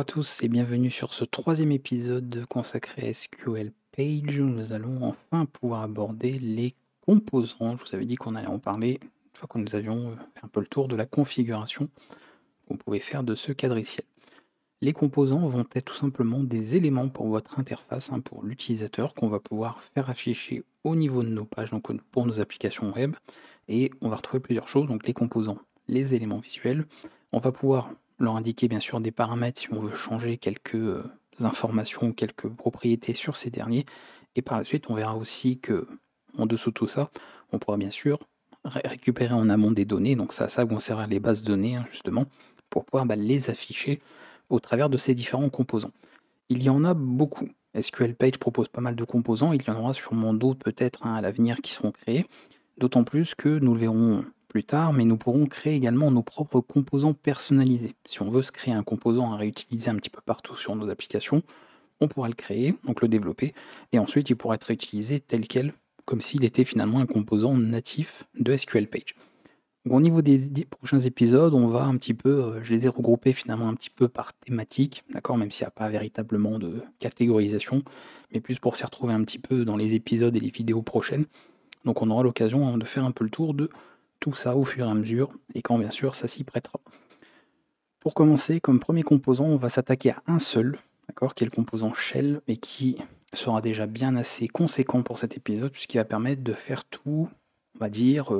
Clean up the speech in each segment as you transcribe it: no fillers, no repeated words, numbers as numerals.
à tous et bienvenue sur ce troisième épisode consacré à SQL Page où nous allons enfin pouvoir aborder les composants. Je vous avais dit qu'on allait en parler une fois que nous avions fait un peu le tour de la configuration qu'on pouvait faire de ce quadriciel. Les composants vont être tout simplement des éléments pour votre interface, pour l'utilisateur, qu'on va pouvoir faire afficher au niveau de nos pages, donc pour nos applications web. Et on va retrouver plusieurs choses, donc les composants, les éléments visuels. On va pouvoir leur indiquer bien sûr des paramètres si on veut changer quelques informations ou quelques propriétés sur ces derniers. Et par la suite, on verra aussi que, en dessous de tout ça, on pourra bien sûr récupérer en amont des données. Donc ça vont servir les bases de données, justement, pour pouvoir les afficher au travers de ces différents composants. Il y en a beaucoup. SQL Page propose pas mal de composants, il y en aura sûrement d'autres peut-être à l'avenir qui seront créés, d'autant plus que nous le verrons plus tard, mais nous pourrons créer également nos propres composants personnalisés. Si on veut se créer un composant à réutiliser un petit peu partout sur nos applications, on pourra le créer, donc le développer, et ensuite il pourra être réutilisé tel quel, comme s'il était finalement un composant natif de SQL Page. Bon, au niveau des prochains épisodes, on va un petit peu, je les ai regroupés finalement un petit peu par thématique, d'accord, même s'il n'y a pas véritablement de catégorisation, mais plus pour s'y retrouver un petit peu dans les épisodes et les vidéos prochaines. Donc on aura l'occasion de faire un peu le tour de tout ça au fur et à mesure, et quand bien sûr ça s'y prêtera. Pour commencer, comme premier composant, on va s'attaquer à un seul, d'accord, qui est le composant shell, et qui sera déjà bien assez conséquent pour cet épisode, puisqu'il va permettre de faire tout, on va dire,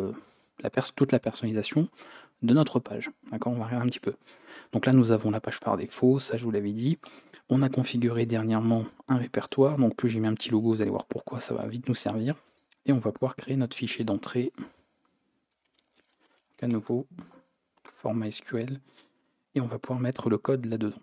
toute la personnalisation de notre page. D'accord, on va regarder un petit peu. Donc là, nous avons la page par défaut, ça je vous l'avais dit. On a configuré dernièrement un répertoire, donc plus j'ai mis un petit logo, vous allez voir pourquoi, ça va vite nous servir. Et on va pouvoir créer notre fichier d'entrée, à nouveau, format SQL, et on va pouvoir mettre le code là-dedans.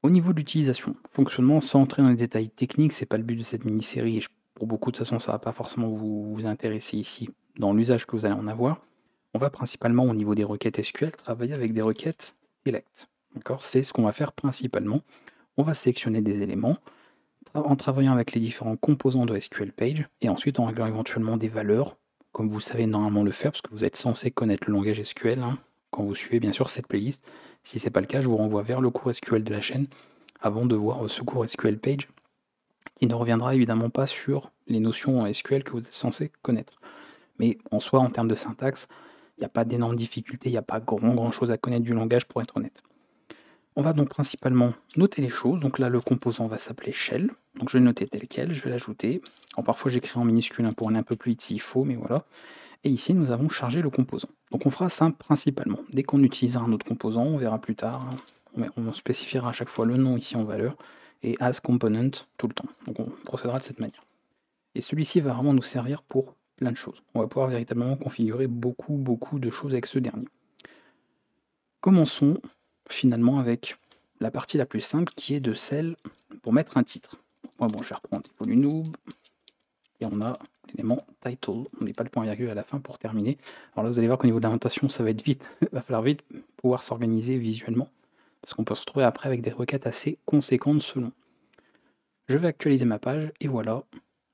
Au niveau de l'utilisation, fonctionnement, sans entrer dans les détails techniques, c'est pas le but de cette mini-série, et pour beaucoup de toute façon, ça va pas forcément vous intéresser ici, dans l'usage que vous allez en avoir. On va principalement, au niveau des requêtes SQL, travailler avec des requêtes select. D'accord, c'est ce qu'on va faire principalement. On va sélectionner des éléments en travaillant avec les différents composants de SQL Page et ensuite en réglant éventuellement des valeurs, comme vous savez normalement le faire, parce que vous êtes censé connaître le langage SQL quand vous suivez bien sûr cette playlist. Si ce n'est pas le cas, je vous renvoie vers le cours SQL de la chaîne avant de voir ce cours SQL Page qui ne reviendra évidemment pas sur les notions en SQL que vous êtes censé connaître. Mais en soi, en termes de syntaxe, il n'y a pas d'énormes difficultés, il n'y a pas grand chose à connaître du langage pour être honnête. On va donc principalement noter les choses. Donc là, le composant va s'appeler shell. Donc je vais le noter tel quel, je vais l'ajouter. Alors parfois j'écris en minuscule pour aller un peu plus vite s'il faut, mais voilà. Et ici, nous avons chargé le composant. Donc on fera ça principalement. Dès qu'on utilisera un autre composant, on verra plus tard. On spécifiera à chaque fois le nom ici en valeur et as component tout le temps. Donc on procédera de cette manière. Et celui-ci va vraiment nous servir pour plein de choses. On va pouvoir véritablement configurer beaucoup de choses avec ce dernier. Commençons finalement avec la partie la plus simple qui est de celle pour mettre un titre. Moi, bon, je vais reprendre noob et on a l'élément title. On n'est pas le point virgule à la fin pour terminer. Alors là, vous allez voir qu'au niveau de l'indentation, ça va être vite. Il va falloir vite pouvoir s'organiser visuellement parce qu'on peut se retrouver après avec des requêtes assez conséquentes selon. Je vais actualiser ma page et voilà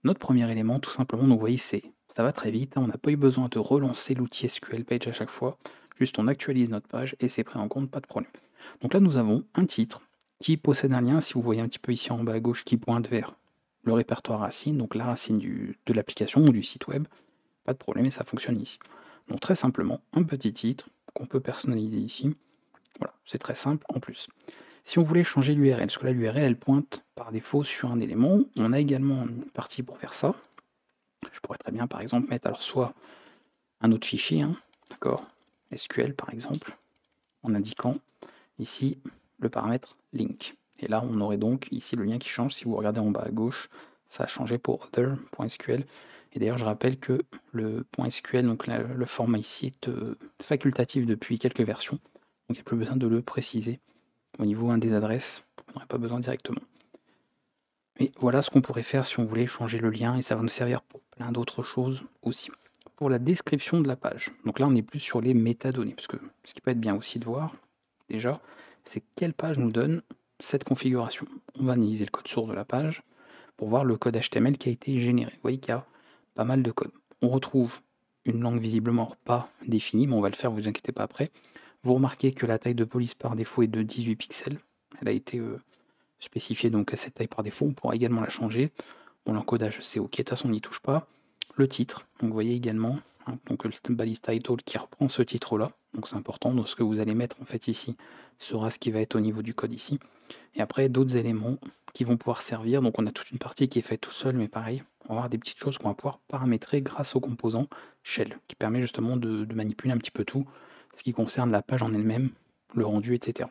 notre premier élément. Tout simplement, donc vous voyez, ça va très vite. On n'a pas eu besoin de relancer l'outil SQL Page à chaque fois. Juste on actualise notre page et c'est pris en compte, pas de problème. Donc là nous avons un titre qui possède un lien, si vous voyez un petit peu ici en bas à gauche, qui pointe vers le répertoire racine, donc la racine de l'application ou du site web. Pas de problème et ça fonctionne ici. Donc très simplement, un petit titre qu'on peut personnaliser ici. Voilà, c'est très simple en plus. Si on voulait changer l'URL, parce que là l'URL elle pointe par défaut sur un élément, on a également une partie pour faire ça. Je pourrais très bien par exemple mettre alors soit un autre fichier, d'accord, SQL par exemple, en indiquant ici le paramètre link. Et là on aurait donc ici le lien qui change. Si vous regardez en bas à gauche, ça a changé pour other.sql. Et d'ailleurs je rappelle que le .sql, donc le format ici est facultatif depuis quelques versions, donc il n'y a plus besoin de le préciser. Au niveau des adresses, on n'aurait pas besoin directement. Mais voilà ce qu'on pourrait faire si on voulait changer le lien, et ça va nous servir pour plein d'autres choses aussi. Pour la description de la page, donc là on est plus sur les métadonnées, parce que ce qui peut être bien aussi de voir, déjà, c'est quelle page nous donne cette configuration. On va analyser le code source de la page pour voir le code HTML qui a été généré. Vous voyez qu'il y a pas mal de code. On retrouve une langue visiblement pas définie, mais on va le faire, vous inquiétez pas après. Vous remarquez que la taille de police par défaut est de 18 pixels, elle a été spécifiée donc à cette taille par défaut. On pourra également la changer. Bon, l'encodage, c'est OK, de toute façon, on n'y touche pas. Le titre, donc vous voyez également, hein, donc le balise title qui reprend ce titre-là. Donc c'est important. Donc ce que vous allez mettre en fait ici sera ce qui va être au niveau du code ici. Et après, d'autres éléments qui vont pouvoir servir. Donc on a toute une partie qui est faite tout seul, mais pareil, on va avoir des petites choses qu'on va pouvoir paramétrer grâce au composant shell, qui permet justement de manipuler un petit peu tout, ce qui concerne la page en elle-même, le rendu, etc.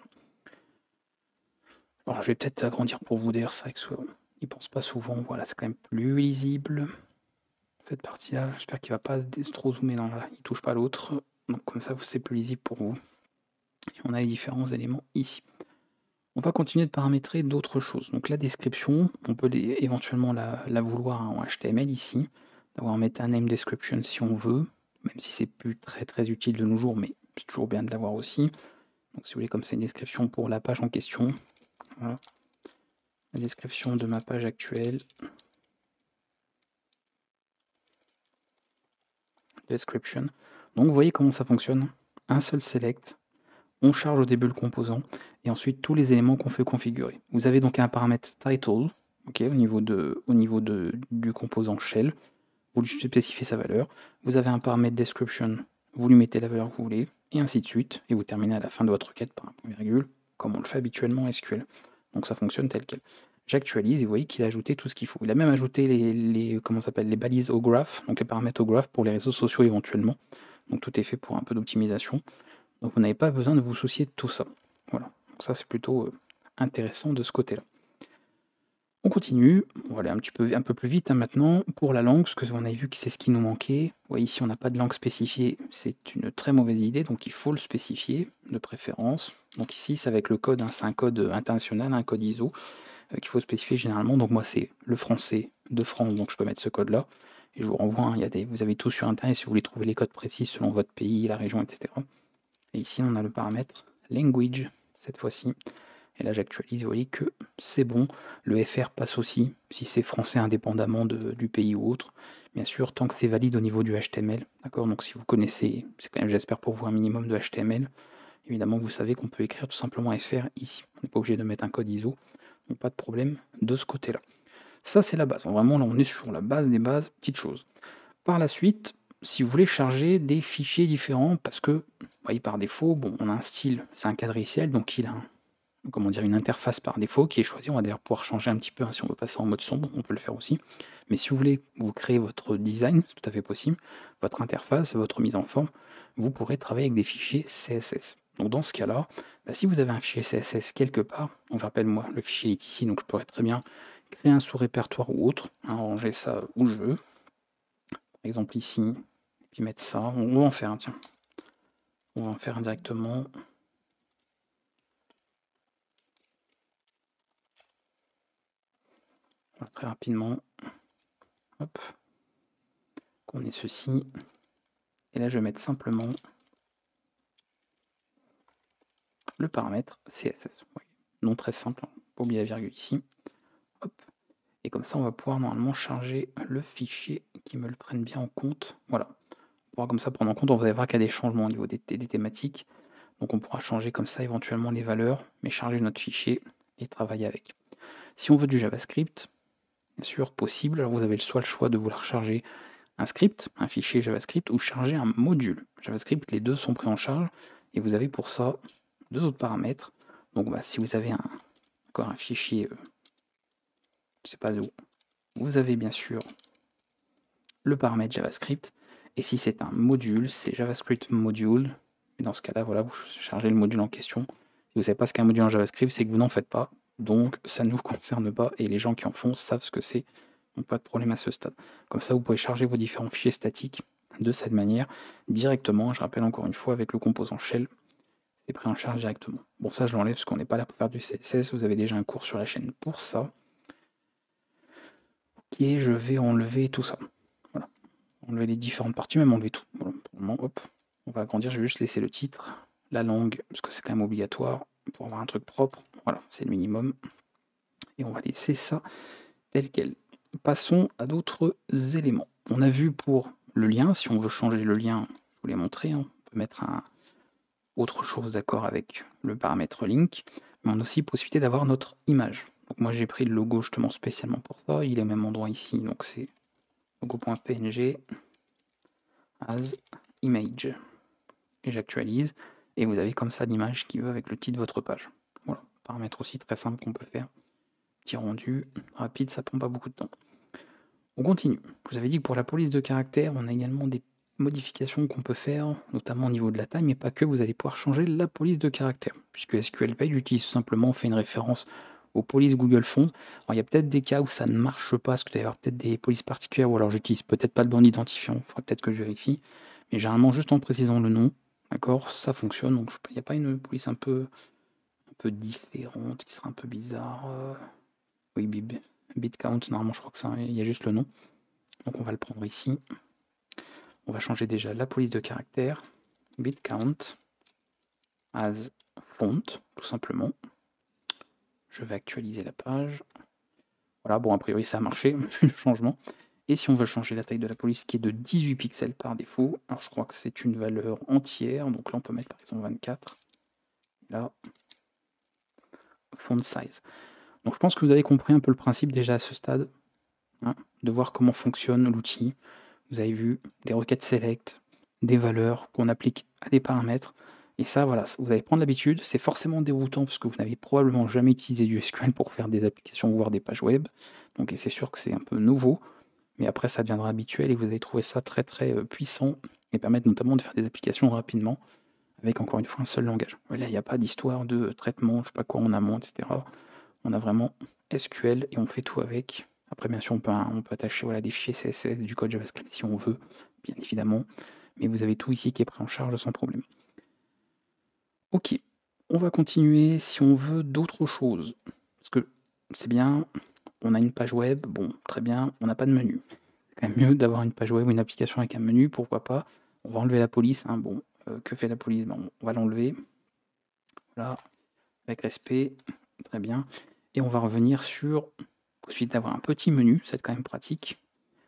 Alors je vais peut-être agrandir pour vous, d'ailleurs, c'est vrai que il pense pas souvent, voilà, c'est quand même plus lisible. Cette partie-là, j'espère qu'il va pas trop zoomer dans là, il touche pas l'autre, donc comme ça c'est plus lisible pour vous. Et on a les différents éléments ici. On va continuer de paramétrer d'autres choses. Donc la description, on peut éventuellement la vouloir en HTML ici, d'avoir un meta name description si on veut, même si c'est plus très utile de nos jours, mais c'est toujours bien de l'avoir aussi. Donc si vous voulez, comme c'est une description pour la page en question, voilà. La description de ma page actuelle. Description. Donc vous voyez comment ça fonctionne. Un seul select, on charge au début le composant, et ensuite tous les éléments qu'on fait configurer. Vous avez donc un paramètre title, okay, au niveau du composant shell, vous lui spécifiez sa valeur. Vous avez un paramètre description, vous lui mettez la valeur que vous voulez, et ainsi de suite, et vous terminez à la fin de votre requête par un point virgule, comme on le fait habituellement en SQL. Donc ça fonctionne tel quel. J'actualise et vous voyez qu'il a ajouté tout ce qu'il faut. Il a même ajouté les balises au graph, donc les paramètres au graph pour les réseaux sociaux éventuellement. Donc tout est fait pour un peu d'optimisation. Donc vous n'avez pas besoin de vous soucier de tout ça. Voilà, donc ça c'est plutôt intéressant de ce côté-là. On continue, on va aller un peu plus vite maintenant pour la langue, parce que on a vu que c'est ce qui nous manquait. Vous voyez ici on n'a pas de langue spécifiée, c'est une très mauvaise idée, donc il faut le spécifier de préférence. Donc ici c'est avec le code, hein, c'est un code international, un code ISO qu'il faut spécifier généralement. Donc moi c'est le français de France, donc je peux mettre ce code-là. Et je vous renvoie, hein, vous avez tout sur internet si vous voulez trouver les codes précis selon votre pays, la région, etc. Et ici, on a le paramètre language, cette fois-ci. Et là, j'actualise, vous voyez que c'est bon. Le FR passe aussi, si c'est français indépendamment du pays ou autre. Bien sûr, tant que c'est valide au niveau du HTML. D'accord. Donc si vous connaissez, c'est quand même, j'espère pour vous, un minimum de HTML. Évidemment, vous savez qu'on peut écrire tout simplement FR ici. On n'est pas obligé de mettre un code ISO. Donc pas de problème de ce côté-là. Ça, c'est la base. Vraiment, là, on est sur la base des bases, petite chose. Par la suite, si vous voulez charger des fichiers différents, parce que, vous voyez, par défaut, bon, on a un style, c'est un quadriciel, donc il a une interface par défaut qui est choisie. On va d'ailleurs pouvoir changer un petit peu, hein, si on veut passer en mode sombre, on peut le faire aussi. Mais si vous voulez vous créer votre design, c'est tout à fait possible, votre interface, votre mise en forme, vous pourrez travailler avec des fichiers CSS. Donc dans ce cas-là, si vous avez un fichier CSS quelque part, donc je rappelle, moi, le fichier est ici, donc je pourrais très bien créer un sous-répertoire ou autre, hein, ranger ça où je veux. Par exemple ici, puis mettre ça. On va en faire un, tiens. On va en faire un directement. Voilà, très rapidement. Hop. Qu'on ait ceci. Et là, je vais mettre simplement le paramètre CSS. Oui. Non très simple, hein. Pas oublier la virgule ici. Hop. Et comme ça, on va pouvoir normalement charger le fichier qui me le prenne bien en compte. Voilà. On pourra comme ça prendre en compte. On va voir qu'il y a des changements au niveau des thématiques. Donc on pourra changer comme ça éventuellement les valeurs, mais charger notre fichier et travailler avec. Si on veut du JavaScript, bien sûr, possible. Alors vous avez soit le choix de vouloir charger un script, un fichier JavaScript, ou charger un module JavaScript. Les deux sont pris en charge, et vous avez pour ça deux autres paramètres. Donc si vous avez encore un fichier, je sais pas où, vous avez bien sûr le paramètre JavaScript, et si c'est un module, c'est JavaScript module. Et dans ce cas-là, voilà, vous chargez le module en question. Si vous ne savez pas ce qu'est un module en JavaScript, c'est que vous n'en faites pas, donc ça ne vous concerne pas, et les gens qui en font savent ce que c'est. Donc pas de problème à ce stade. Comme ça, vous pouvez charger vos différents fichiers statiques de cette manière directement. Je rappelle encore une fois, avec le composant shell, c'est pris en charge directement. Bon, ça je l'enlève parce qu'on n'est pas là pour faire du CSS. Vous avez déjà un cours sur la chaîne pour ça. Ok, je vais enlever tout ça. Voilà. Enlever les différentes parties, même enlever tout. Voilà. Pour le moment, hop. On va agrandir, je vais juste laisser le titre, la langue, parce que c'est quand même obligatoire pour avoir un truc propre. Voilà, c'est le minimum. Et on va laisser ça tel quel. Passons à d'autres éléments. On a vu pour le lien, si on veut changer le lien, je vous l'ai montré, hein, on peut mettre autre chose d'accord avec le paramètre link. mais on a aussi possibilité d'avoir notre image. Donc moi j'ai pris le logo justement spécialement pour ça, il est au même endroit ici, donc c'est logo.png as image. Et j'actualise, et vous avez comme ça l'image qui va avec le titre de votre page. Voilà, paramètre aussi très simple qu'on peut faire. Petit rendu, rapide, ça prend pas beaucoup de temps. On continue. Je vous avais dit que pour la police de caractère, on a également des modifications qu'on peut faire, notamment au niveau de la taille, mais pas que, vous allez pouvoir changer la police de caractère, puisque SQL Page utilise simplement, fait une référence aux polices Google Fonts. Alors il y a peut-être des cas où ça ne marche pas, parce que tu vas avoir peut-être des polices particulières, ou alors j'utilise peut-être pas de bon identifiant, il faudrait peut-être que je vérifie, mais généralement juste en précisant le nom, d'accord, ça fonctionne, donc il n'y a pas une police un peu différente, qui sera un peu bizarre. Oui, bit count, normalement je crois que ça, il y a juste le nom. Donc on va le prendre ici. On va changer déjà la police de caractère. Bit count as font, tout simplement. Je vais actualiser la page. Voilà, bon, a priori ça a marché, le changement. Et si on veut changer la taille de la police, qui est de 18 pixels par défaut, alors je crois que c'est une valeur entière, donc là on peut mettre par exemple 24. Là, font size. Donc je pense que vous avez compris un peu le principe déjà à ce stade, hein, de voir comment fonctionne l'outil. Vous avez vu des requêtes select, des valeurs qu'on applique à des paramètres. Et ça, voilà, vous allez prendre l'habitude. C'est forcément déroutant parce que vous n'avez probablement jamais utilisé du SQL pour faire des applications, voire des pages web. Donc, et c'est sûr que c'est un peu nouveau. Mais après, ça deviendra habituel et vous allez trouver ça très très puissant et permettre notamment de faire des applications rapidement avec encore une fois un seul langage. Voilà, il n'y a pas d'histoire de traitement, je sais pas quoi en amont, etc. On a vraiment SQL et on fait tout avec. Après, bien sûr, on peut attacher voilà, des fichiers CSS, du code JavaScript si on veut, bien évidemment. Mais vous avez tout ici qui est pris en charge sans problème. Ok, on va continuer si on veut d'autres choses. Parce que c'est bien, on a une page web, bon, très bien, on n'a pas de menu. C'est quand même mieux d'avoir une page web ou une application avec un menu, pourquoi pas. On va enlever la police, hein, bon, que fait la police? Bon, on va l'enlever. Voilà, avec respect, très bien. Et on va revenir sur possibilité d'avoir un petit menu, c'est quand même pratique.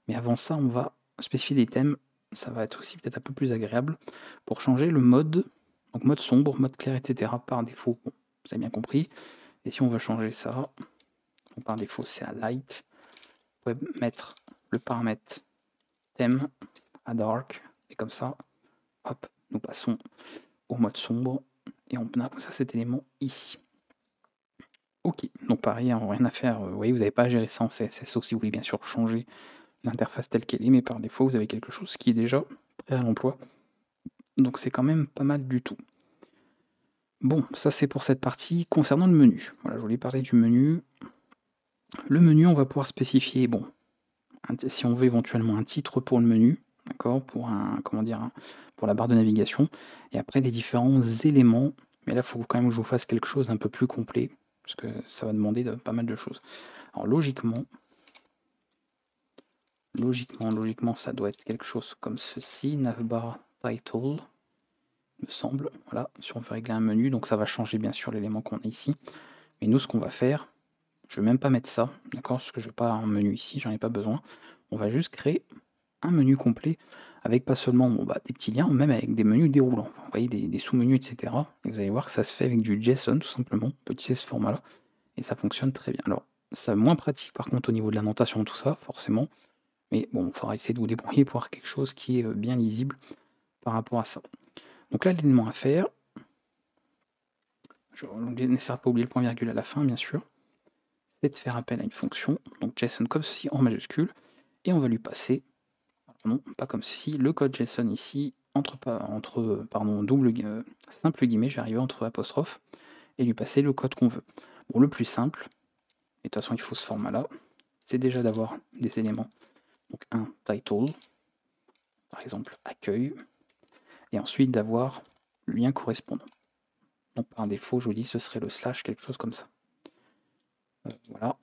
Mais avant ça, on va spécifier des thèmes, ça va être aussi peut-être un peu plus agréable, pour changer le mode, donc mode sombre, mode clair, etc. par défaut, bon, vous avez bien compris. Et si on veut changer ça, donc par défaut c'est à light, vous pouvez mettre le paramètre thème à dark, et comme ça, hop, nous passons au mode sombre, et on a comme ça cet élément ici. Ok, donc pareil, hein, rien à faire, vous voyez, vous n'avez pas à gérer ça en CSS, sauf si vous voulez bien sûr changer l'interface telle qu'elle est, mais par défaut, vous avez quelque chose qui est déjà prêt à l'emploi. Donc c'est quand même pas mal du tout. Bon, ça c'est pour cette partie. Concernant le menu, voilà, je voulais parler du menu. Le menu, on va pouvoir spécifier, bon, si on veut éventuellement un titre pour le menu, d'accord, pour un, comment dire, pour la barre de navigation, et après les différents éléments. Mais là, il faut quand même que je vous fasse quelque chose d'un peu plus complet, parce que ça va demander pas mal de choses. Alors logiquement, ça doit être quelque chose comme ceci, navbar title, me semble. Voilà, si on veut régler un menu, donc ça va changer bien sûr l'élément qu'on a ici. Mais nous, ce qu'on va faire, je ne vais même pas mettre ça, d'accord, parce que je n'ai pas un menu ici, j'en ai pas besoin. On va juste créer un menu complet avec pas seulement des petits liens, même avec des menus déroulants. Vous voyez, des sous-menus, etc. Et vous allez voir que ça se fait avec du JSON, tout simplement. On peut utiliser ce format-là, et ça fonctionne très bien. Alors, c'est moins pratique par contre au niveau de la notation, tout ça, forcément. Mais bon, il faudra essayer de vous débrouiller pour avoir quelque chose qui est bien lisible par rapport à ça. Donc là, l'élément à faire, je n'essaie pas oublier le point virgule à la fin, bien sûr, c'est de faire appel à une fonction, donc JSON comme ceci en majuscule, et on va lui passer, non, pas comme ceci, le code JSON ici, simple guillemets, j'arrive entre apostrophes, et lui passer le code qu'on veut. Bon, le plus simple, et de toute façon il faut ce format-là, c'est déjà d'avoir des éléments, donc un title, par exemple accueil, et ensuite d'avoir le lien correspondant. Donc par défaut, je vous dis, ce serait le slash, quelque chose comme ça. Voilà.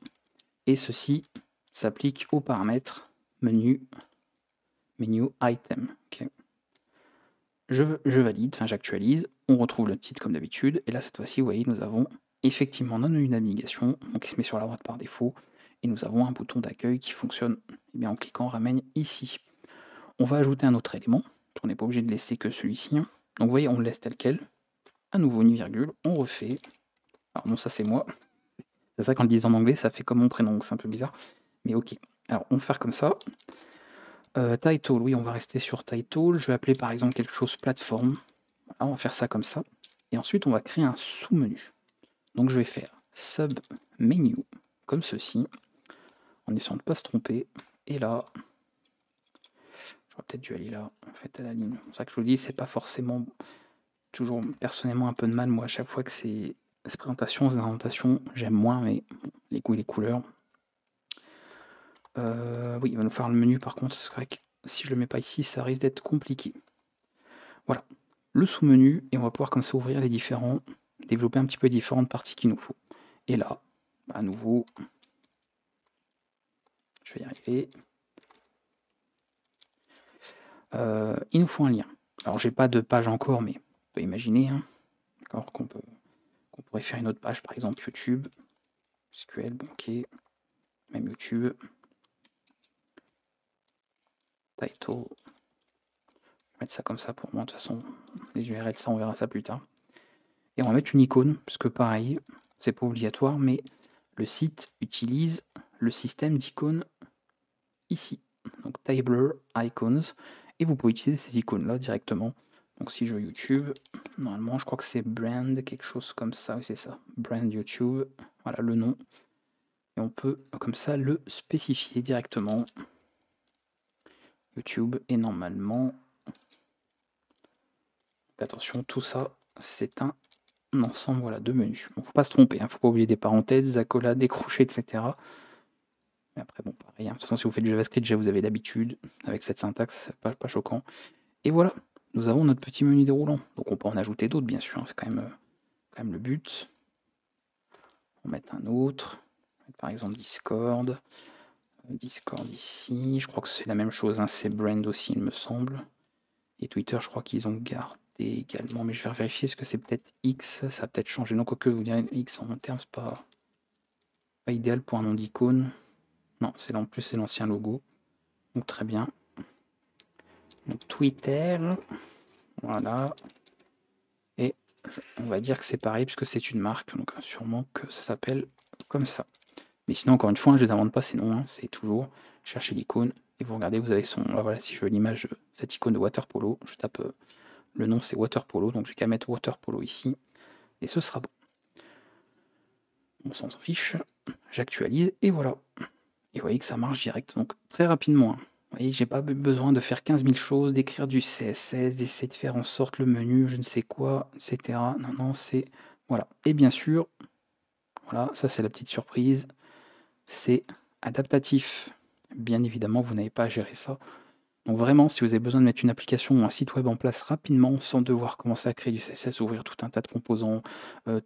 Et ceci s'applique aux paramètres menu item. Okay. Je valide, enfin j'actualise, on retrouve le titre comme d'habitude, et là cette fois-ci, vous voyez, nous avons effectivement notre menu navigation, donc qui se met sur la droite par défaut, et nous avons un bouton d'accueil qui fonctionne en cliquant ramène ici. On va ajouter un autre élément, on n'est pas obligé de laisser que celui-ci. Hein. Donc vous voyez, on le laisse tel quel, à nouveau une virgule, on refait, Alors non, ça c'est moi. C'est ça, quand le disent en anglais, ça fait comme mon prénom, donc c'est un peu bizarre. Mais ok. Alors, on va faire comme ça. Title, oui, on va rester sur title. Je vais appeler par exemple quelque chose plateforme. Voilà, on va faire ça comme ça. Et ensuite, on va créer un sous-menu. Donc, je vais faire sub-menu, comme ceci, en essayant de ne pas se tromper. Et là, j'aurais peut-être dû aller là, en fait, à la ligne. C'est ça que je vous dis, c'est pas forcément toujours personnellement un peu de mal. Moi, à chaque fois que c'est ces présentations, ces indentations, j'aime moins, mais bon, les goûts et les couleurs. Oui, il va nous faire le menu par contre, c'est vrai que si je le mets pas ici, ça risque d'être compliqué. Voilà, le sous-menu, et on va pouvoir comme ça ouvrir les différents, développer un petit peu les différentes parties qu'il nous faut. Et là, à nouveau, je vais y arriver. Il nous faut un lien. Alors j'ai pas de page encore, mais on peut imaginer hein, qu'on pourrait faire une autre page, par exemple YouTube, SQL, bon ok, même YouTube, title, je vais mettre ça comme ça pour moi, de toute façon, les URL, ça on verra ça plus tard. Et on va mettre une icône, parce que pareil, c'est pas obligatoire, mais le site utilise le système d'icônes ici. Donc Tabler Icons, et vous pouvez utiliser ces icônes-là directement. Donc si je veux YouTube, normalement je crois que c'est brand, quelque chose comme ça, oui c'est ça, brand YouTube, voilà le nom. Et on peut comme ça le spécifier directement. YouTube, et normalement, attention, tout ça, c'est un ensemble voilà, de menus. Bon, faut pas se tromper, hein, faut pas oublier des parenthèses, des accolades, des crochets, etc. Mais après, bon, pareil, hein. De toute façon, si vous faites du JavaScript, déjà vous avez l'habitude avec cette syntaxe, pas choquant. Et voilà, nous avons notre petit menu déroulant. Donc on peut en ajouter d'autres, bien sûr, hein, c'est quand même le but. On va mettre un autre, par exemple Discord. Discord ici, je crois que c'est la même chose, hein, c'est brand aussi, il me semble. Et Twitter, je crois qu'ils ont gardé également, mais je vais vérifier, est-ce que c'est peut-être X, ça a peut-être changé. Non, quoique vous direz X en termes, c'est pas idéal pour un nom d'icône. Non, c'est en plus c'est l'ancien logo. Donc très bien. Donc Twitter, voilà. Et on va dire que c'est pareil puisque c'est une marque, donc sûrement que ça s'appelle comme ça. Mais sinon, encore une fois, je ne les invente pas ces noms, hein, c'est toujours chercher l'icône et vous regardez, vous avez son. Voilà, si je veux l'image, cette icône de water polo, je tape le nom, c'est water polo, donc j'ai qu'à mettre water polo ici et ce sera bon. On s'en fiche, j'actualise et voilà. Et vous voyez que ça marche direct, donc très rapidement. Hein. Vous voyez, j'ai pas besoin de faire 15 000 choses, d'écrire du CSS, d'essayer de faire en sorte le menu, je ne sais quoi, etc. Non, non, c'est... Voilà. Et bien sûr, voilà, ça c'est la petite surprise, c'est adaptatif. Bien évidemment, vous n'avez pas à gérer ça. Donc vraiment, si vous avez besoin de mettre une application ou un site web en place rapidement, sans devoir commencer à créer du CSS, ouvrir tout un tas de composants,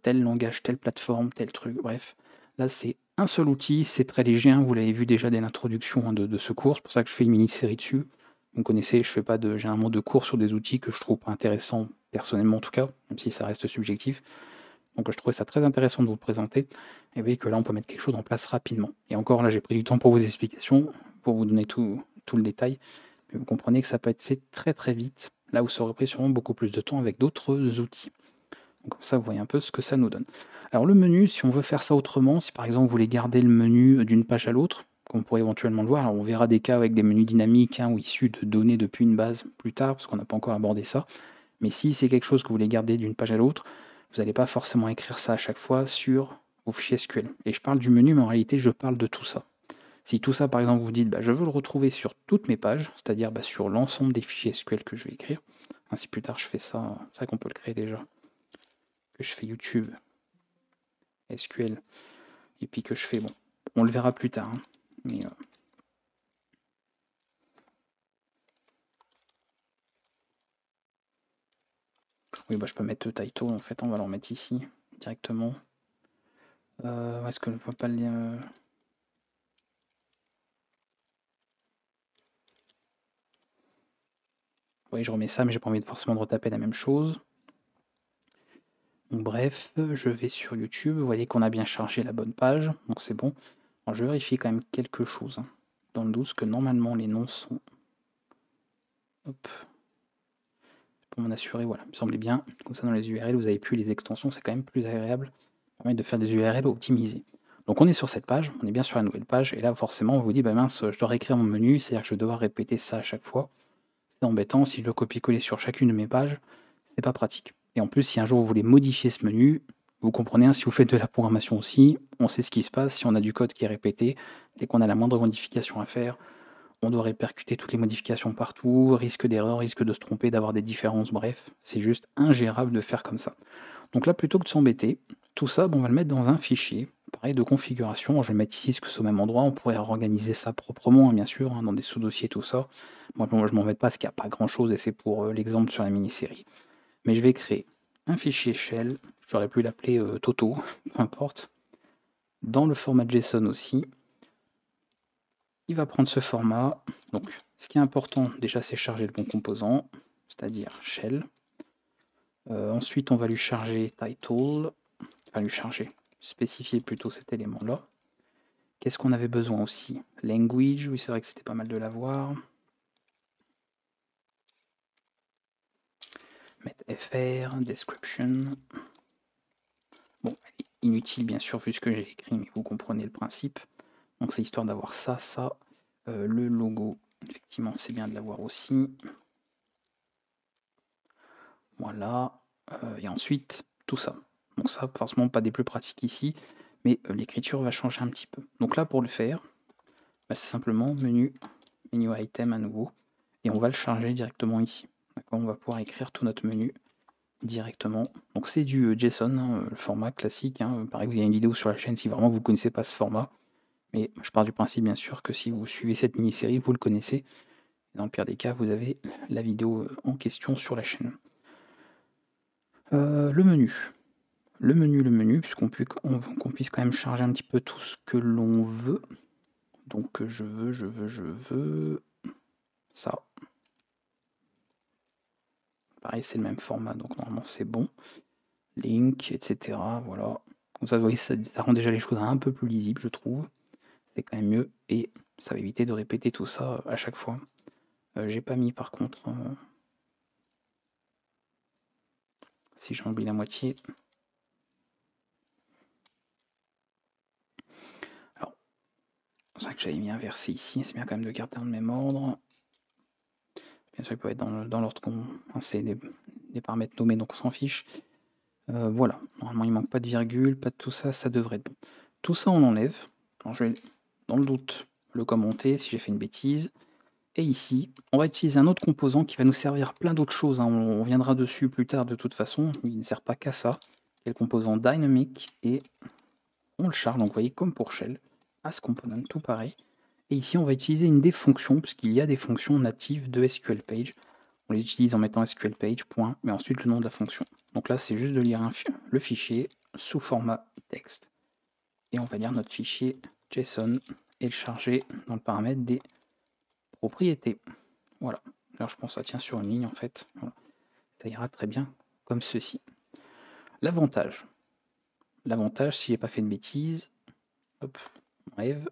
tel langage, telle plateforme, tel truc, bref. Là, c'est un seul outil, c'est très léger, hein, vous l'avez vu déjà dès l'introduction hein, de ce cours, c'est pour ça que je fais une mini-série dessus. Vous connaissez, je fais pas généralement de cours sur des outils que je trouve pas intéressants, personnellement en tout cas, même si ça reste subjectif. Donc je trouvais ça très intéressant de vous le présenter. Et vous voyez que là, on peut mettre quelque chose en place rapidement. Et encore là, j'ai pris du temps pour vos explications, pour vous donner tout le détail. Mais vous comprenez que ça peut être fait très très vite, là où ça aurait pris sûrement beaucoup plus de temps avec d'autres outils. Donc comme ça, vous voyez un peu ce que ça nous donne. Alors le menu, si on veut faire ça autrement, si par exemple vous voulez garder le menu d'une page à l'autre, comme on pourrait éventuellement le voir, alors on verra des cas avec des menus dynamiques hein, ou issus de données depuis une base plus tard, parce qu'on n'a pas encore abordé ça. Mais si c'est quelque chose que vous voulez garder d'une page à l'autre, vous n'allez pas forcément écrire ça à chaque fois sur vos fichiers SQL. Et je parle du menu, mais en réalité, je parle de tout ça. Si tout ça, par exemple, vous dites, bah, je veux le retrouver sur toutes mes pages, c'est-à-dire bah, sur l'ensemble des fichiers SQL que je vais écrire, ainsi plus tard je fais ça, c'est vrai qu'on peut le créer déjà, que je fais YouTube, SQL, et puis que je fais, bon, on le verra plus tard, hein, mais... oui, bah, je peux mettre title, en fait, on va le remettre ici, directement. Est-ce que je ne vois pas le lien Oui, je remets ça, mais j'ai pas envie forcément de retaper la même chose. Donc, bref, je vais sur YouTube. Vous voyez qu'on a bien chargé la bonne page, donc c'est bon. Alors, je vérifie quand même quelque chose hein, dans le 12, que normalement les noms sont... Hop. Pour m'en assurer, voilà, il me semblait bien. Comme ça, dans les URL, vous avez plus les extensions, c'est quand même plus agréable. permet de faire des URL optimisées. Donc on est sur cette page, on est bien sur la nouvelle page, et là forcément on vous dit, bah mince, je dois réécrire mon menu, c'est-à-dire que je vais devoir répéter ça à chaque fois. C'est embêtant, si je dois copier-coller sur chacune de mes pages, c'est pas pratique. Et en plus, si un jour vous voulez modifier ce menu, vous comprenez, hein, si vous faites de la programmation aussi, on sait ce qui se passe, si on a du code qui est répété, dès qu'on a la moindre modification à faire, on doit répercuter toutes les modifications partout, risque d'erreur, risque de se tromper, d'avoir des différences, bref, c'est juste ingérable de faire comme ça. Donc là, plutôt que de s'embêter, tout ça, bon, on va le mettre dans un fichier, pareil, de configuration. Je vais le mettre ici, parce que c'est au même endroit. On pourrait organiser ça proprement, hein, bien sûr, hein, dans des sous-dossiers, tout ça. Moi, je m'en mets pas, parce qu'il n'y a pas grand-chose, et c'est pour l'exemple sur la mini-série. Mais je vais créer un fichier shell, j'aurais pu l'appeler Toto, peu importe, dans le format JSON aussi. Il va prendre ce format. Donc, ce qui est important, déjà, c'est charger le bon composant, c'est-à-dire shell. Ensuite, on va lui charger title, enfin lui charger, spécifier plutôt cet élément-là. Qu'est-ce qu'on avait besoin aussi? Language, oui, c'est vrai que c'était pas mal de l'avoir. Mettre fr, description. Bon, inutile bien sûr vu ce que j'ai écrit, mais vous comprenez le principe. Donc c'est histoire d'avoir ça, ça. Le logo, effectivement, c'est bien de l'avoir aussi. Voilà. Et ensuite, tout ça. Donc ça, forcément, pas des plus pratiques ici, mais l'écriture va changer un petit peu. Donc là, pour le faire, bah, c'est simplement menu item à nouveau, et on va le charger directement ici. On va pouvoir écrire tout notre menu directement. Donc c'est du JSON, hein, le format classique. Hein. Pareil, il y a une vidéo sur la chaîne si vraiment vous ne connaissez pas ce format. Mais je pars du principe bien sûr que si vous suivez cette mini-série, vous le connaissez. Dans le pire des cas, vous avez la vidéo en question sur la chaîne. Le menu. Le menu, puisqu'on puisse quand même charger un petit peu tout ce que l'on veut. Donc je veux ça. Pareil, c'est le même format, donc normalement c'est bon. Link, etc. Voilà. Comme ça, vous voyez, ça rend déjà les choses un peu plus lisibles, je trouve. C'est quand même mieux, et ça va éviter de répéter tout ça à chaque fois. J'ai pas mis par contre, si j'en oublie la moitié. Alors, c'est vrai que j'avais mis un verset ici, c'est bien quand même de garder dans le même ordre. Bien sûr, il peut être dans l'ordre qu'on. C'est des paramètres nommés, donc on s'en fiche. Voilà, normalement il manque pas de virgule, pas de tout ça, ça devrait être bon. Tout ça on enlève. Alors, je vais, dans le doute, le commenter si j'ai fait une bêtise. Et ici, on va utiliser un autre composant qui va nous servir à plein d'autres choses. Hein. On viendra dessus plus tard de toute façon. Il ne sert pas qu'à ça. C'est le composant dynamic et on le charge. Donc vous voyez, comme pour shell, as component, tout pareil. Et ici, on va utiliser une des fonctions, puisqu'il y a des fonctions natives de SQL Page. On les utilise en mettant SQL Page, point, mais ensuite le nom de la fonction. Donc là, c'est juste de lire le fichier sous format texte. Et on va lire notre fichier JSON et le charger dans le paramètre des propriétés. Voilà. Alors je pense que ça tient sur une ligne en fait. Voilà. Ça ira très bien comme ceci. L'avantage. L'avantage, si j'ai pas fait de bêtises, hop, on enlève.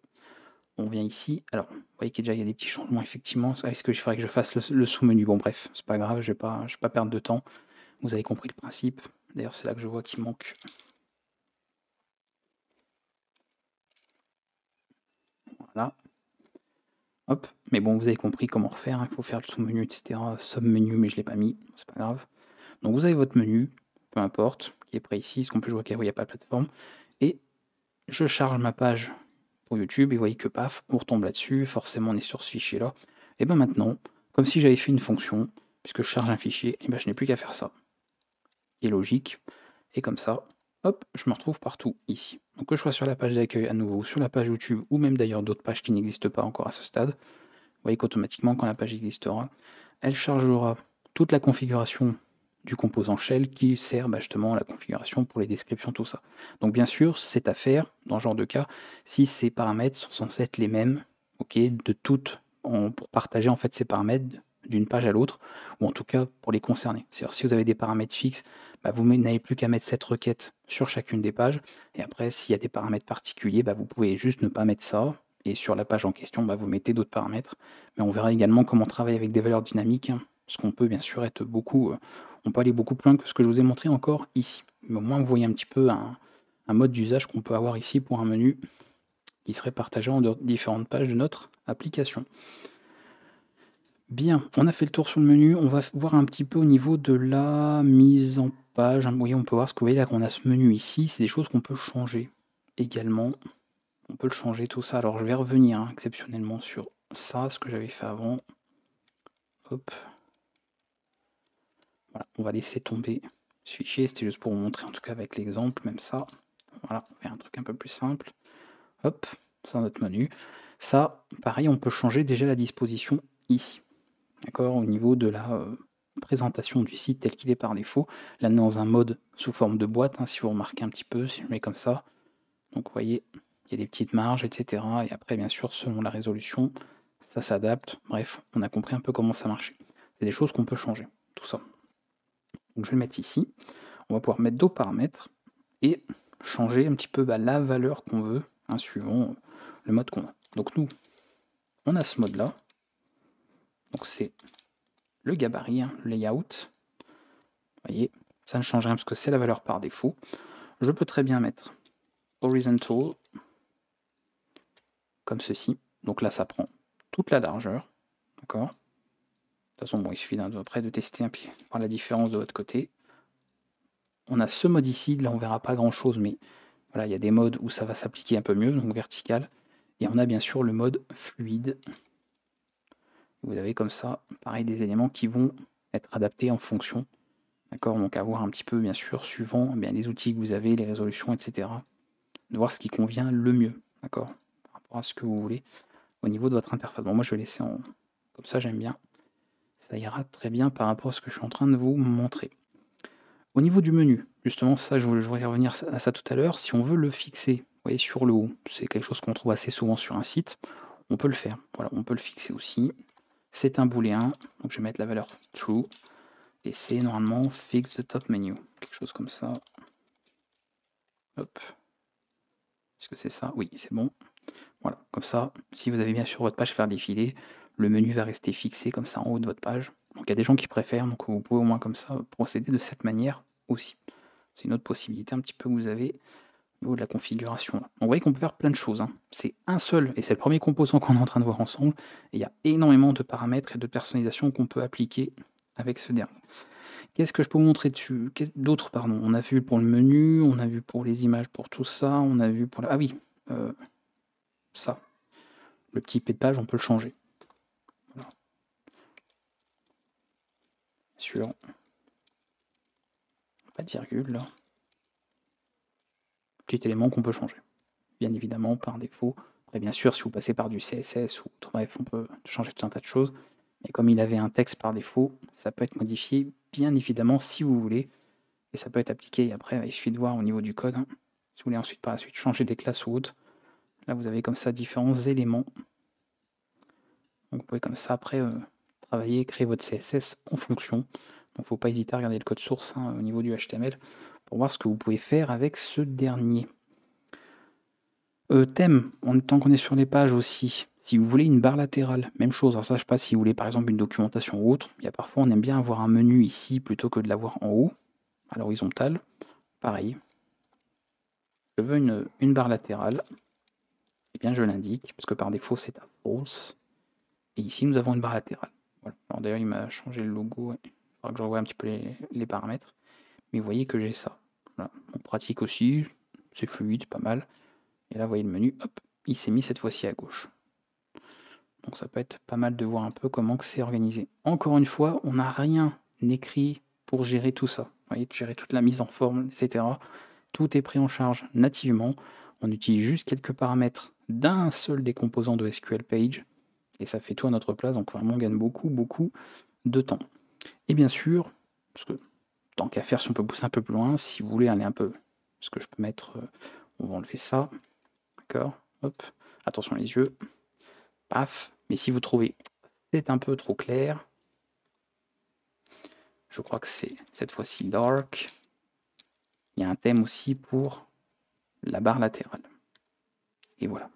On vient ici. Alors, vous voyez qu'il y a des petits changements effectivement. Est-ce que il faudrait que je fasse le sous-menu? Bon bref, c'est pas grave, je vais pas perdre de temps. Vous avez compris le principe. D'ailleurs, c'est là que je vois qu'il manque. Voilà. Hop, mais bon, vous avez compris comment refaire, hein. Il faut faire le sous-menu, etc. Sub-menu, mais je ne l'ai pas mis, c'est pas grave. Donc vous avez votre menu, peu importe, qui est prêt ici, ce qu'on peut jouer, il n'y a pas de plateforme. Et je charge ma page pour YouTube, et vous voyez que paf, on retombe là-dessus, forcément on est sur ce fichier-là. Et bien maintenant, comme si j'avais fait une fonction, puisque je charge un fichier, et ben je n'ai plus qu'à faire ça. Et logique, et comme ça, hop, je me retrouve partout ici. Donc que je sois sur la page d'accueil à nouveau, sur la page YouTube, ou même d'ailleurs d'autres pages qui n'existent pas encore à ce stade, vous voyez qu'automatiquement, quand la page existera, elle chargera toute la configuration du composant shell qui sert justement à la configuration pour les descriptions, tout ça. Donc bien sûr, c'est à faire dans ce genre de cas si ces paramètres sont censés être les mêmes, ok, de toutes, pour partager en fait ces paramètres d'une page à l'autre, ou en tout cas pour les concerner. C'est-à-dire si vous avez des paramètres fixes, vous n'avez plus qu'à mettre cette requête sur chacune des pages, et après s'il y a des paramètres particuliers, vous pouvez juste ne pas mettre ça, et sur la page en question, vous mettez d'autres paramètres. Mais on verra également comment travailler avec des valeurs dynamiques, hein, parce qu'on peut bien sûr être beaucoup, on peut aller beaucoup plus loin que ce que je vous ai montré encore ici. Mais au moins vous voyez un petit peu un un mode d'usage qu'on peut avoir ici pour un menu qui serait partagé en différentes pages de notre application. Bien, on a fait le tour sur le menu, on va voir un petit peu au niveau de la mise en page. Vous voyez, on peut voir ce que vous voyez là, qu'on a ce menu ici, c'est des choses qu'on peut changer également. On peut le changer tout ça. Alors je vais revenir exceptionnellement sur ça, ce que j'avais fait avant. Hop. Voilà, on va laisser tomber ce fichier, c'était juste pour vous montrer en tout cas avec l'exemple, même ça. Voilà, on fait un truc un peu plus simple. Hop, c'est notre menu. Ça, pareil, on peut changer déjà la disposition ici. D'accord, au niveau de la présentation du site tel qu'il est par défaut. Là, dans un mode sous forme de boîte, si vous remarquez un petit peu, si je mets comme ça. Donc, vous voyez, il y a des petites marges, etc. Et après, bien sûr, selon la résolution, ça s'adapte. Bref, on a compris un peu comment ça marchait. C'est des choses qu'on peut changer, tout ça. Donc, je vais le mettre ici. On va pouvoir mettre d'autres paramètres et changer un petit peu la valeur qu'on veut, suivant le mode qu'on a. Donc, nous, on a ce mode-là. Donc, c'est le gabarit, le layout. Vous voyez, ça ne change rien parce que c'est la valeur par défaut. Je peux très bien mettre horizontal, comme ceci. Donc là, ça prend toute la largeur. D'accord. De toute façon, bon, il suffit d'un peu près de tester un pied, voir la différence de votre côté. On a ce mode ici, là on verra pas grand chose, mais voilà, il y a des modes où ça va s'appliquer un peu mieux, donc vertical. Et on a bien sûr le mode fluide. Vous avez comme ça, pareil, des éléments qui vont être adaptés en fonction. D'accord, donc à voir un petit peu, bien sûr, suivant les outils que vous avez, les résolutions, etc. De voir ce qui convient le mieux, d'accord, par rapport à ce que vous voulez au niveau de votre interface. Bon, moi je vais laisser en comme ça, j'aime bien. Ça ira très bien par rapport à ce que je suis en train de vous montrer. Au niveau du menu, justement, ça, je voudrais revenir à ça tout à l'heure. Si on veut le fixer, vous voyez, sur le haut, c'est quelque chose qu'on trouve assez souvent sur un site, on peut le faire. Voilà, on peut le fixer aussi. C'est un booléen, donc je vais mettre la valeur true, et c'est normalement fix the top menu, quelque chose comme ça. Hop. Est-ce que c'est ça? Oui, c'est bon. Voilà, comme ça, si vous avez bien sûr votre page faire défiler, le menu va rester fixé comme ça en haut de votre page. Donc il y a des gens qui préfèrent, donc vous pouvez au moins comme ça procéder de cette manière aussi. C'est une autre possibilité un petit peu que vous avez au niveau de la configuration. Donc vous voyez qu'on peut faire plein de choses. C'est un seul, et c'est le premier composant qu'on est en train de voir ensemble, et il y a énormément de paramètres et de personnalisation qu'on peut appliquer avec ce dernier. Qu'est-ce que je peux vous montrer dessus? D'autres, pardon. On a vu pour le menu, on a vu pour les images, pour tout ça, on a vu pour la... Ah oui, ça. Le petit P de page, on peut le changer. Voilà. Sur... Pas de virgule, là. Petit élément qu'on peut changer. Bien évidemment, par défaut. Après, bien sûr, si vous passez par du CSS ou autre, bref, on peut changer tout un tas de choses. Mais comme il avait un texte par défaut, ça peut être modifié, bien évidemment, si vous voulez. Et ça peut être appliqué. Et après, il suffit de voir au niveau du code. Si vous voulez ensuite, par la suite, changer des classes ou autre. Là, vous avez comme ça différents éléments. Donc, vous pouvez comme ça, après, travailler, créer votre CSS en fonction. Donc, il ne faut pas hésiter à regarder le code source au niveau du HTML pour voir ce que vous pouvez faire avec ce dernier. Thème, tant qu'on est sur les pages aussi, si vous voulez une barre latérale, même chose. Alors ça, je sais pas si vous voulez par exemple une documentation ou autre. Il y a parfois, on aime bien avoir un menu ici plutôt que de l'avoir en haut, à l'horizontale. Pareil. Je veux une barre latérale. Eh bien, je l'indique, parce que par défaut, c'est à false. Et ici, nous avons une barre latérale. Voilà. Alors d'ailleurs, il m'a changé le logo. Il faudra que je revoie un petit peu les paramètres. Mais vous voyez que j'ai ça. Voilà. On pratique aussi. C'est fluide, pas mal. Et là, vous voyez le menu, hop, il s'est mis cette fois-ci à gauche. Donc ça peut être pas mal de voir un peu comment c'est organisé. Encore une fois, on n'a rien écrit pour gérer tout ça. Vous voyez, gérer toute la mise en forme, etc. Tout est pris en charge nativement. On utilise juste quelques paramètres d'un seul des composants de SQL Page. Et ça fait tout à notre place. Donc vraiment, on gagne beaucoup, beaucoup de temps. Et bien sûr, parce que tant qu'à faire, si on peut pousser un peu plus loin, si vous voulez aller un peu, ce que je peux mettre, on va enlever ça. D'accord, hop, attention les yeux, paf, mais si vous trouvez c'est un peu trop clair, je crois que c'est cette fois-ci dark, il y a un thème aussi pour la barre latérale. Et voilà.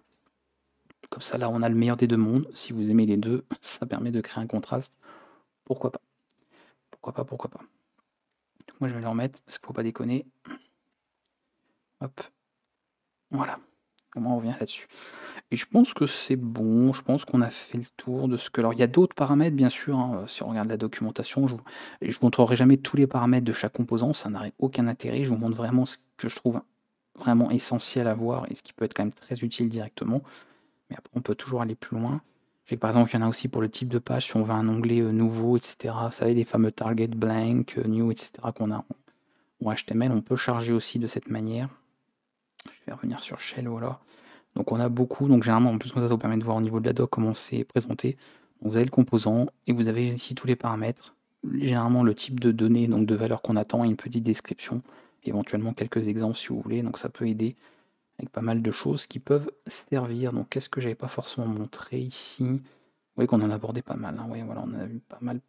Comme ça, là, on a le meilleur des deux mondes. Si vous aimez les deux, ça permet de créer un contraste. Pourquoi pas? Pourquoi pas, pourquoi pas? Moi, je vais le remettre, parce qu'il ne faut pas déconner. Hop, Voilà, au moins on revient là-dessus. Et je pense que c'est bon, je pense qu'on a fait le tour de ce que alors il y a d'autres paramètres bien sûr, hein, si on regarde la documentation, je vous montrerai jamais tous les paramètres de chaque composant, ça n'aurait aucun intérêt. Je vous montre vraiment ce que je trouve vraiment essentiel à voir et ce qui peut être quand même très utile directement. Mais après on peut toujours aller plus loin. Je sais que par exemple, il y en a aussi pour le type de page, si on veut un onglet, nouveau et cetera. Vous savez les fameux target blank, new et cetera qu'on a en HTML, on peut charger aussi de cette manière. Je vais revenir sur Shell, voilà. Donc on a beaucoup, donc généralement en plus comme ça vous permet de voir au niveau de la doc comment c'est présenté. Donc vous avez le composant et vous avez ici tous les paramètres, généralement le type de données, donc de valeur qu'on attend et une petite description, éventuellement quelques exemples si vous voulez, donc ça peut aider avec pas mal de choses qui peuvent servir. Donc qu'est-ce que j'avais pas forcément montré ici? Vous voyez qu'on en a abordé pas mal, hein. Oui, voilà, on en a vu pas mal.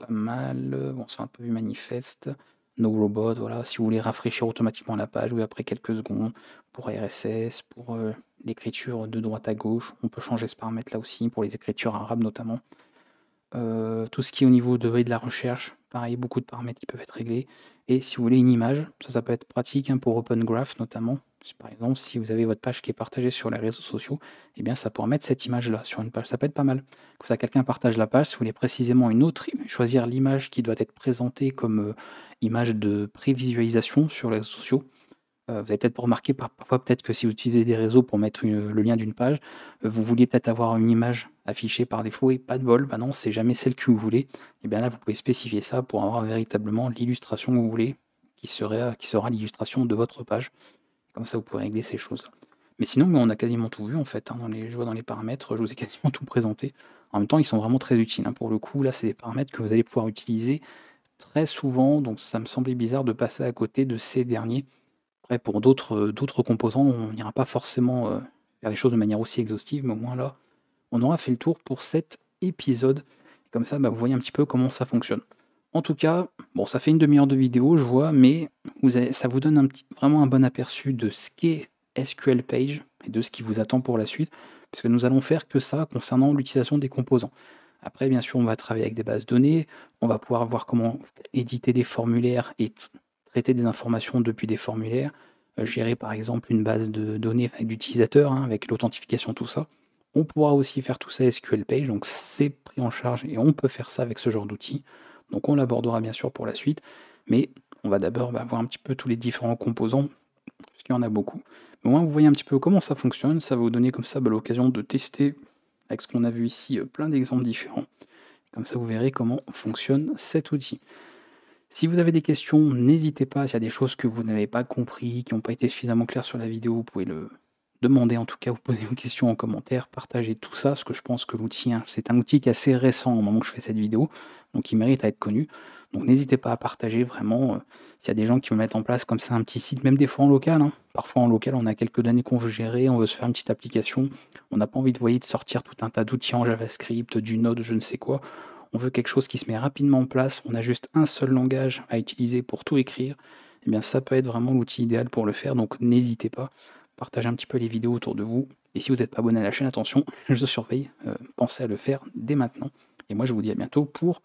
Bon, c'est un peu vu manifeste. No robot, voilà, si vous voulez rafraîchir automatiquement la page, oui, après quelques secondes, pour RSS, pour l'écriture de droite à gauche, on peut changer ce paramètre là aussi, pour les écritures arabes notamment. Tout ce qui est au niveau de la recherche, pareil, beaucoup de paramètres qui peuvent être réglés. Et si vous voulez une image, ça peut être pratique hein, pour Open Graph notamment. Par exemple, si vous avez votre page qui est partagée sur les réseaux sociaux, eh bien ça pourra mettre cette image-là sur une page. Ça peut être pas mal. Comme ça, quelqu'un partage la page, si vous voulez précisément une autre, choisir l'image qui doit être présentée comme image de prévisualisation sur les réseaux sociaux. Vous avez peut-être remarqué parfois peut-être que si vous utilisez des réseaux pour mettre le lien d'une page, vous vouliez peut-être avoir une image affichée par défaut et pas de bol, bah non, c'est jamais celle que vous voulez. Et bien là, vous pouvez spécifier ça pour avoir véritablement l'illustration que vous voulez, qui sera l'illustration de votre page. Comme ça, vous pouvez régler ces choses-là. Mais sinon, on a quasiment tout vu en fait, hein, je vois dans les paramètres, je vous ai quasiment tout présenté. En même temps, ils sont vraiment très utiles, hein, pour le coup. Là, c'est des paramètres que vous allez pouvoir utiliser très souvent, donc ça me semblait bizarre de passer à côté de ces derniers. Après pour d'autres composants, on n'ira pas forcément, faire les choses de manière aussi exhaustive, mais au moins là, on aura fait le tour pour cet épisode. Comme ça, bah, vous voyez un petit peu comment ça fonctionne. En tout cas, bon, ça fait une demi-heure de vidéo, je vois, mais ça vous donne vraiment un bon aperçu de ce qu'est SQL Page et de ce qui vous attend pour la suite, puisque nous allons faire que ça concernant l'utilisation des composants. Après, bien sûr, on va travailler avec des bases de données, on va pouvoir voir comment éditer des formulaires et traiter des informations depuis des formulaires, gérer par exemple une base de données d'utilisateurs, hein, avec l'authentification, tout ça. On pourra aussi faire tout ça SQL Page, donc c'est pris en charge et on peut faire ça avec ce genre d'outils. Donc on l'abordera bien sûr pour la suite, mais on va d'abord voir un petit peu tous les différents composants, parce qu'il y en a beaucoup. Mais au moins vous voyez un petit peu comment ça fonctionne, ça va vous donner comme ça l'occasion de tester avec ce qu'on a vu ici, plein d'exemples différents. Comme ça vous verrez comment fonctionne cet outil. Si vous avez des questions, n'hésitez pas, s'il y a des choses que vous n'avez pas compris, qui n'ont pas été suffisamment claires sur la vidéo, vous pouvez le demander en tout cas, vous posez vos questions en commentaire, partagez tout ça, parce que je pense que l'outil, hein, c'est un outil qui est assez récent au moment où je fais cette vidéo, donc il mérite à être connu. Donc n'hésitez pas à partager vraiment, s'il y a des gens qui veulent mettre en place comme ça un petit site, même des fois en local, hein. Parfois en local on a quelques données qu'on veut gérer, on veut se faire une petite application, on n'a pas envie de sortir tout un tas d'outils en JavaScript, du Node, je ne sais quoi. On veut quelque chose qui se met rapidement en place, on a juste un seul langage à utiliser pour tout écrire, et bien ça peut être vraiment l'outil idéal pour le faire, donc n'hésitez pas, partagez un petit peu les vidéos autour de vous, et si vous n'êtes pas abonné à la chaîne, attention, je surveille, pensez à le faire dès maintenant, et moi je vous dis à bientôt pour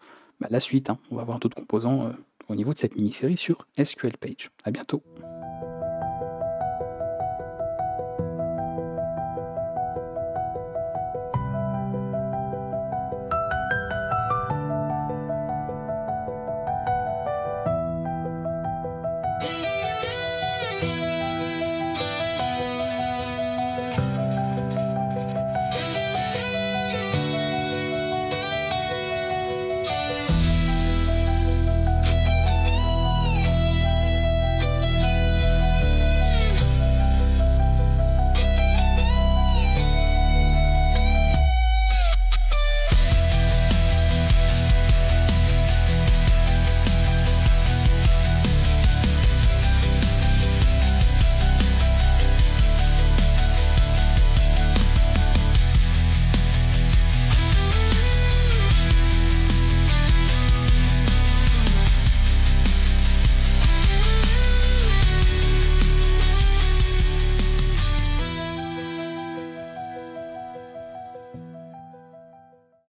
la suite, hein. On va voir d'autres composants au niveau de cette mini-série sur SQL Page. A bientôt.